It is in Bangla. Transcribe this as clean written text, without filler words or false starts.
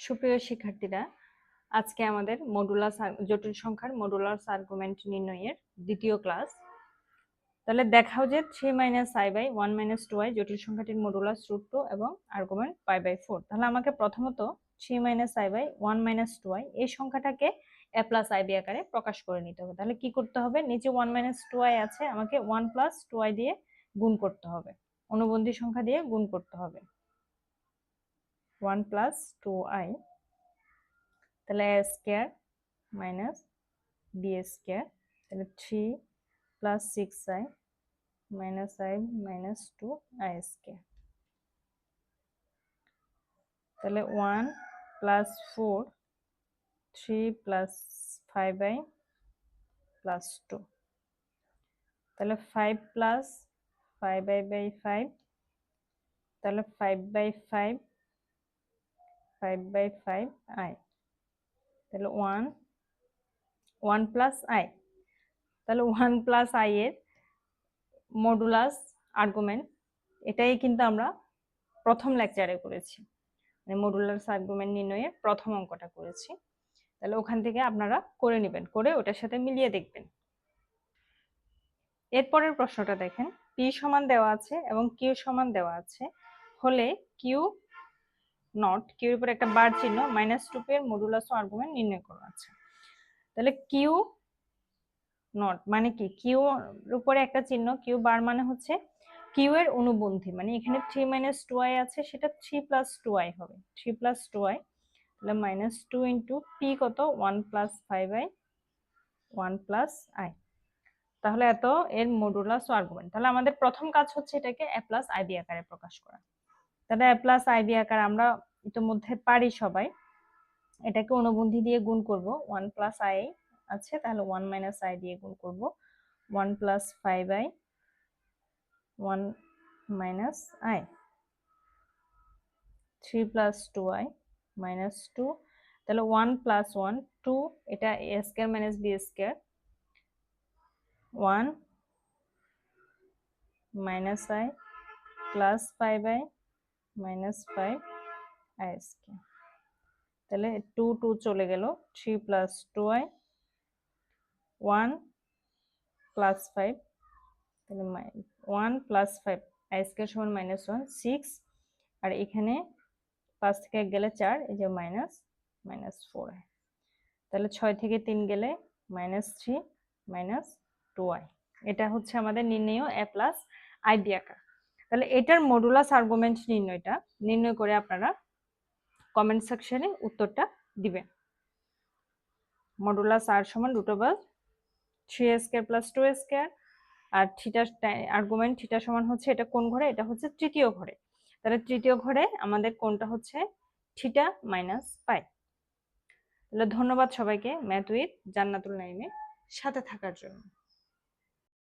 সুপ্রিয় শিক্ষার্থীরা, আজকে আমাদের জটিল সংখ্যার মডুলাস আর্গুমেন্ট নির্ণয়ের দ্বিতীয় ক্লাস। তাহলে দেখাও যে 3 - i/1 - 2i জটিল সংখ্যাটির মডুলাস √2 এবং আর্গুমেন্ট π/4। তাহলে আমাকে প্রথমত 3 - i/1 - 2i এই সংখ্যাটাকে a + ib আকারে প্রকাশ করে নিতে হবে। তাহলে কি করতে হবে, নিচে 1 - 2i আছে, আমাকে 1 + 2i দিয়ে গুণ করতে হবে, অনুবন্ধী সংখ্যা দিয়ে গুণ করতে হবে। 1 + 2i, তাহলে a square minus B square, তাহলে 3 + 6i minus i minus 2i square, তাহলে 1 + 4, 3 + 5i + 2, তাহলে 5 + 5i/5, তাহলে 5/5, 5/5i, তাহলে 1 + i, তাহলে 1 + i এর মডুলাস আর্গুমেন্ট, এটাই কিন্তু আমরা প্রথম লেকচারে করেছি, মানে মডুলাস আর্গুমেন্ট নির্ণয়ের প্রথম অঙ্কটা করেছি। তাহলে ওখান থেকে আপনারা করে নেবেন, করে ওটার সাথে মিলিয়ে দেখবেন। এরপরের প্রশ্নটা দেখেন, পি সমান দেওয়া আছে এবং কিউ সমান দেওয়া আছে হলে কিউ নট, কিউর উপর একটা বার চিহ্ন, -2p এর মডুলাস ও আর্গুমেন্ট নির্ণয় করা আছে। তাহলে কিউ নট মানে কি, কিউ এর উপরে একটা চিহ্ন, কিউ বার মানে হচ্ছে কিউ এর অনুবন্ধী, মানে এখানে 3 - 2i আছে, সেটা 3 + 2i হবে, 3 + 2i, তাহলে -2 × p কত, 1 + 5i 1 + i, তাহলে এত এর মডুলাস ও আর্গুমেন্ট। তাহলে আমাদের প্রথম কাজ হচ্ছে এটাকে a + ib আকারে প্রকাশ করা। তাহলে a + ib আকার আমরা ইতিমধ্যে পারি সবাই, এটাকে অনুবন্ধী দিয়ে গুণ করব, 1 + i আছে, তাহলে 1 - i দিয়ে গুণ করব, 1 + 5i 1 - i, 3 + 2i -2, তাহলে 1 + 1 2, এটা a square minus b square, 1 - i + 5i -5i square, তাহলে 2 2 চলে গেল, 3 + 2i 1 + 5, তাহলে 1 + 5 i স্কয়ার সমান -1 6, আর এখানে 5 থেকে 1 গেলে 4, এই যে -4i, তাহলে 6 থেকে 3 গেলে -3 -2i। এটা হচ্ছে আমাদের নির্ণেয় a + ib আকার। তাহলে এটার মডুলাস আর্গুমেন্ট নির্ণয় করে আপনারা কমেন্ট সেকশনে উত্তরটা দিবেন। মডুলাস r সমান √3a² + 2a², আর থিটা আর্গুমেন্ট থিটা সমান হচ্ছে, এটা কোন ঘরে, এটা হচ্ছে তৃতীয় ঘরে, তাহলে তৃতীয় ঘরে আমাদের কোনটা হচ্ছে থিটা - পাই। তাহলে ধন্যবাদ সবাইকে ম্যাথ উইথ জান্নাতুল নাইমে সাথে থাকার জন্য।